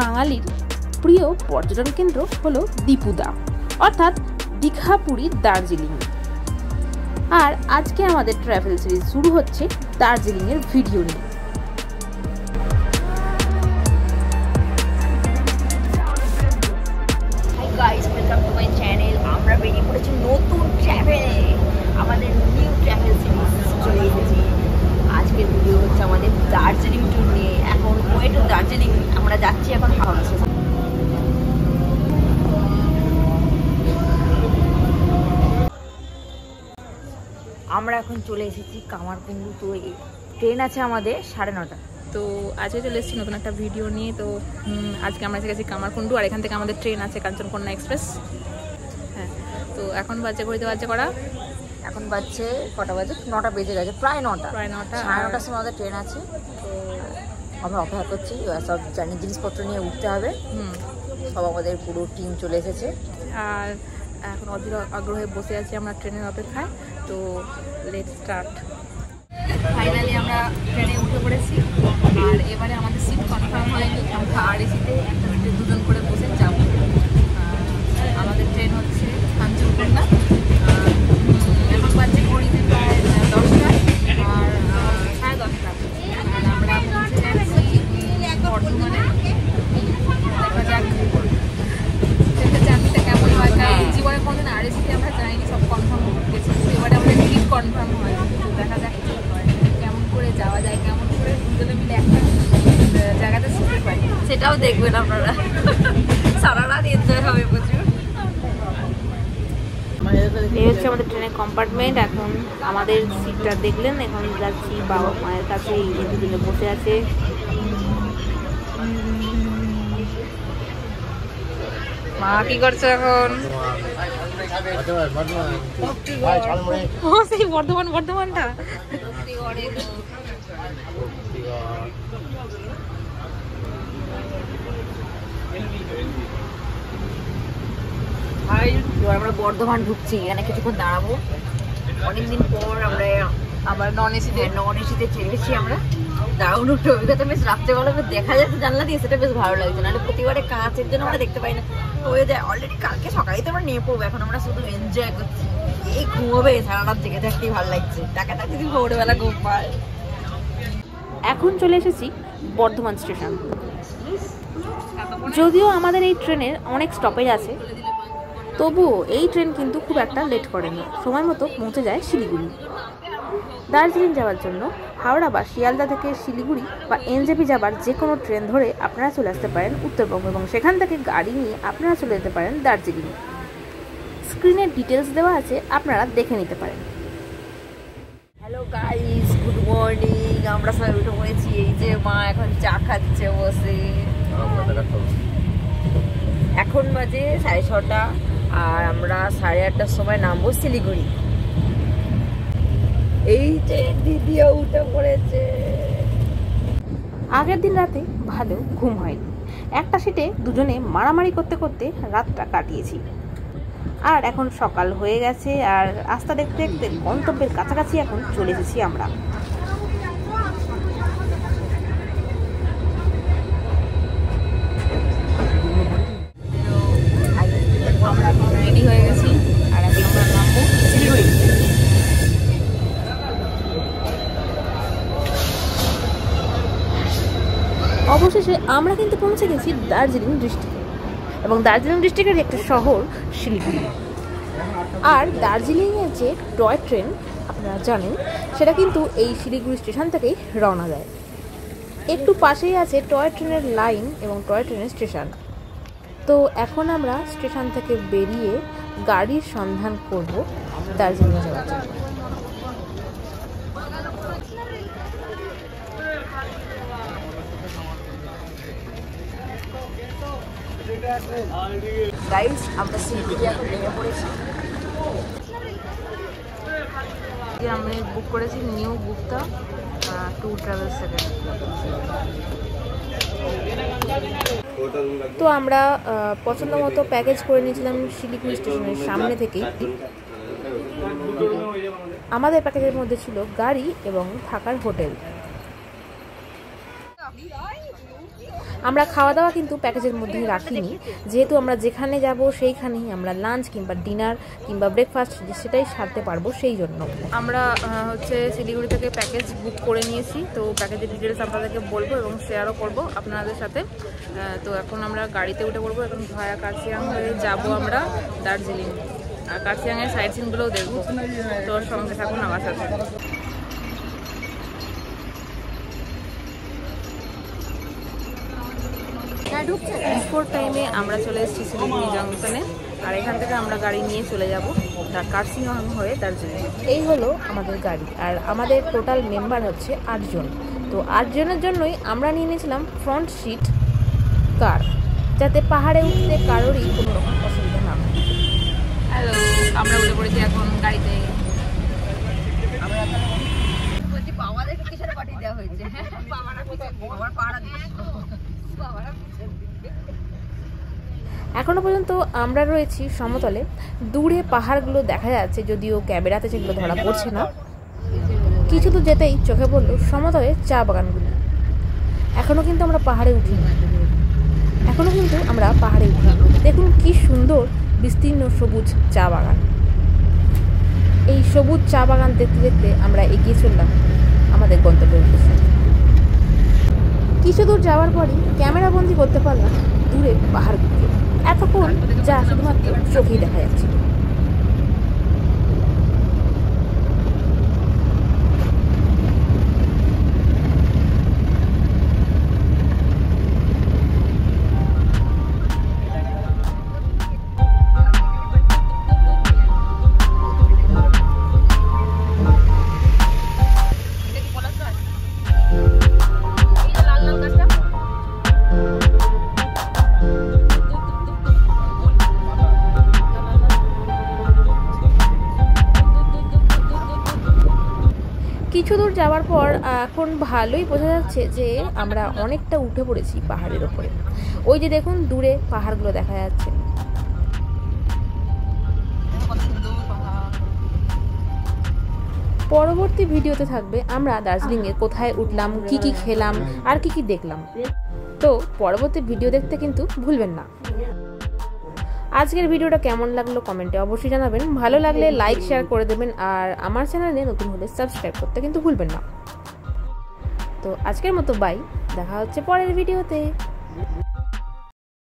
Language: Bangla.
বাঙালির প্রিয় পর্যটন কেন্দ্র হলো দীপুদা, অর্থাৎ দীঘা, পুরী, দার্জিলিং। আর আজকে আমাদের ট্রাভেল সিরিজ শুরু হচ্ছে দার্জিলিং এর ভিডিও নিয়ে। আমরা বেরিয়ে পড়েছি নতুন ট্রাভেলে, আমাদের নিউ ট্রাভেল সিরিজ চলে এসেছি। আজকের ভিডিও হচ্ছে আমাদের দার্জিলিং ট্যুর নিয়ে। এখন ওয়ে টু দার্জিলিং আমরা যাচ্ছি এখন হাওড়া স্টেশন। আমরা এখন চলে এসেছি কামারকুণ্ডু। তো ট্রেন আছে আমাদের 9:30। তো আজকে চলে এসেছি নতুন একটা ভিডিও নিয়ে। তো আজকে আমরা এসে গেছি কামারকুণ্ডু, আর এখান থেকে আমাদের ট্রেন আছে কাঞ্চনকন্যা এক্সপ্রেস। হ্যাঁ, তো এখন বাজে ঘড়িতে বাজে করা, এখন বাজছে কটা বাজে? 9টা বেজে গেছে, প্রায় 9টা। 9:30 সময় আমাদের ট্রেন আছে। তো আমরা অপেক্ষা করছি, সব জিনিসপত্র নিয়ে উঠতে হবে। সব আমাদের পুরো টিম চলে এসেছে, আর এখন অধীর আগ্রহে বসে আছি আমরা ট্রেনের অপেক্ষায়। তো লেটস স্টার্ট। ফাইনালি আমরা ট্রেনে উঠে পড়েছি, আর এবারে আমাদের সিট কনফার্ম হয়নি। আমরা আরএসিতে একটা সিটে দুজন করে বসে যাব। আমাদের ট্রেন হচ্ছে কাঞ্চনকন্যা। এখন বাজছে ঘড়িতে প্রায় 10টা আর 10:30। আর আমরা পৌঁছে যাচ্ছি বর্ধমানে। দেখা যাক ট্রেনটা জার্নিটা কেমন হয়, কারণ জীবনে কোনোদিন আরএসিতে আমরা যাইনি, সব কনফার্ম গেছি। এবারে আমাদের সিট কনফার্ম হয়, তো দেখা যাক কী হয়, কেমন করে যাওয়া যায়, কেমন করে দুজনে মিলে একটা জায়গাতে সিট পাই, সেটাও দেখবেন আপনারা। সারা রাত এনজয় হবে প্রচুর। এই হচ্ছে আমাদের ট্রেনের কম্পার্টমেন্ট। এখন আমাদের সিটটা দেখলেন, এখন যাচ্ছি বাবা মায়ের কাছে। এই দুজনে বসে আছে। মা কি করছো এখন? সেই বর্ধমানটা আমরা বর্ধমান ঢুকছি, এখানে কিছুক্ষণ দাঁড়াবো। অনেকদিন পর আমরা আবার নন এসিতে চেপেছি। আমরা দারুণ একটা অভিজ্ঞতা। বেশ রাত্রেবেলা দেখা যাচ্ছে জানলা দিয়ে, সেটা বেশ ভালো লাগছে। নাহলে প্রতিবারে কাঁচের জন্য আমরা দেখতে পাই না, হয়ে যায়। অলরেডি কালকে সকালে তো আমরা নিয়ে পড়বো, এখন আমরা শুধু এনজয় করছি। এই ঘুমোবে, সারা রাত জেগে থাকতেই ভালো লাগছে। টাকা যদি ভোরবেলা ঘুম পায়। এখন চলে এসেছি বর্ধমান স্টেশন। যদিও আমাদের এই ট্রেনের অনেক স্টপেজ আছে, তবুও এই ট্রেন কিন্তু খুব একটা লেট করেনি, সময় মতো পৌঁছে যায় শিলিগুড়ি। দার্জিলিং যাওয়ার জন্য হাওড়া বা শিয়ালদা থেকে শিলিগুড়ি বা এনজেপি যাবার যে কোনো ট্রেন ধরে আপনারা চলে আসতে পারেন উত্তরবঙ্গ, এবং সেখান থেকে গাড়ি নিয়ে আপনারা চলে যেতে পারেন দার্জিলিং। স্ক্রিনের ডিটেলস দেওয়া আছে, আপনারা দেখে নিতে পারেন। Hello guys, good morning. আমরা সবাই উঠে পড়েছি। এই যে মা এখন চা খাচ্ছে বসে। এখন বাজে 6:30, আর আমরা 8:30টার সময় নামবো শিলিগুড়ি। এই যে দিদিও উঠে পড়েছে। আগের দিন রাতে ভালো ঘুম হয়নি, একটা সিটে দুজনে মারামারি করতে করতে রাতটা কাটিয়েছি। আর এখন সকাল হয়ে গেছে, আর রাস্তা দেখতে দেখতে গন্তব্যের কাছাকাছি এখন চলে এসেছি আমরা। আমরা রেডি হয়ে গেছি, আর এখন আমরা নামবো শিলিগুড়ি। অবশেষে আমরা কিন্তু পৌঁছে গেছি দার্জিলিং ডিস্ট্রিক্টে, এবং দার্জিলিং ডিস্ট্রিক্টের একটা শহর শিলিগুড়ি। আর দার্জিলিংয়ের যে টয় ট্রেন আপনারা জানেন, সেটা কিন্তু এই শিলিগুড়ি স্টেশন থেকেই রওনা দেয়। একটু পাশেই আছে টয় ট্রেনের লাইন এবং টয় ট্রেনের স্টেশন। তো এখন আমরা স্টেশন থেকে বেরিয়ে গাড়ির সন্ধান করব দার্জিলিং যাওয়ার জন্য। গাইস, আমরা শিলিগুড়ি এখন নেমে পড়েছি। আমি বুক করেছি নিউ গুপ্তা ট্যুর ট্রাভেলস থেকে। তো আমরা পছন্দ মতো প্যাকেজ করে নিয়েছিলাম শিলিগুড়ি স্টেশনের সামনে থেকেই। আমাদের প্যাকেজের মধ্যে ছিল গাড়ি এবং থাকার হোটেল। আমরা খাওয়া দাওয়া কিন্তু প্যাকেজের মধ্যেই রাখিনি, যেহেতু আমরা যেখানে যাব সেইখানেই আমরা লাঞ্চ কিংবা ডিনার কিংবা ব্রেকফাস্ট সেটাই সারতে পারবো, সেই জন্য আমরা হচ্ছে শিলিগুড়ি থেকে প্যাকেজ বুক করে নিয়েছি। তো প্যাকেজের ডিটেলস আপনাদেরকে বলবো এবং শেয়ারও করব আপনাদের সাথে। তো এখন আমরা গাড়িতে উঠে পড়বো, এখন ভায়া কার্শিয়াং হয়ে যাবো আমরা দার্জিলিং, আর কার্শিয়াংয়ের সাইড সিনগুলোও দেখবো। তোর সঙ্গে থাকুন আমার সাথে। বিফোর টাইমে আমরা চলে এসেছি শিলিগুড়ি জংশনে, আর এখান থেকে আমরা গাড়ি নিয়ে চলে যাব কার্শিয়াং হয়ে দার্জিলিং। এই হলো আমাদের গাড়ি, আর আমাদের টোটাল মেম্বার হচ্ছে 8 জন। তো 8 জনের জন্যই আমরা নিয়ে নিয়েছিলাম ফ্রন্ট সিট কার, যাতে পাহাড়ে উঠতে কারোরই কোনো রকম অসুবিধা না হয়। হ্যালো, আমরা উঠে পড়েছি এখন গাড়িতে। আমরা বলছি বাবাদের কিসের পার্টি দেওয়া হয়েছে, বাবারা বাবার পাড়া বাবারা। এখনো পর্যন্ত আমরা রয়েছি সমতলে, দূরে পাহাড়গুলো দেখা যাচ্ছে, যদিও ক্যামেরাতে সেগুলো ধরা পড়ছে না। কিছু দূর যেতেই চোখে পড়লো সমতলে চা বাগানগুলো। এখনো কিন্তু আমরা পাহাড়ে উঠিনি, দেখুন কি সুন্দর বিস্তীর্ণ সবুজ চা বাগান। এই সবুজ চা বাগান দেখতে দেখতে আমরা এগিয়ে চললাম আমাদের গন্তব্যের উদ্দেশ্যে। কিছু দূর যাওয়ার পরই ক্যামেরা বন্দি করতে পারলাম দূরে পাহাড়গুলো, এতক্ষণ যা শুধুমাত্র চোখেই দেখা যাচ্ছে। কিছু দূর যাওয়ার পর এখন ভালোই বোঝা যাচ্ছে যে আমরা অনেকটা উঠে পড়েছি পাহাড়ের ওপরে। ওই যে দেখুন দূরে পাহাড়গুলো দেখা যাচ্ছে। পরবর্তী ভিডিওতে থাকবে আমরা দার্জিলিংয়ে কোথায় উঠলাম, কি কি খেলাম আর কি কি দেখলাম। তো পরবর্তী ভিডিও দেখতে কিন্তু ভুলবেন না। আজকের ভিডিওটা কেমন লাগলো কমেন্টে অবশ্যই জানাবেন। ভালো লাগলে লাইক শেয়ার করে দেবেন, আর আমার চ্যানেলে নতুন হলে সাবস্ক্রাইব করতে কিন্তু ভুলবেন না। তো আজকের মতো বাই, দেখা হচ্ছে পরের ভিডিওতে।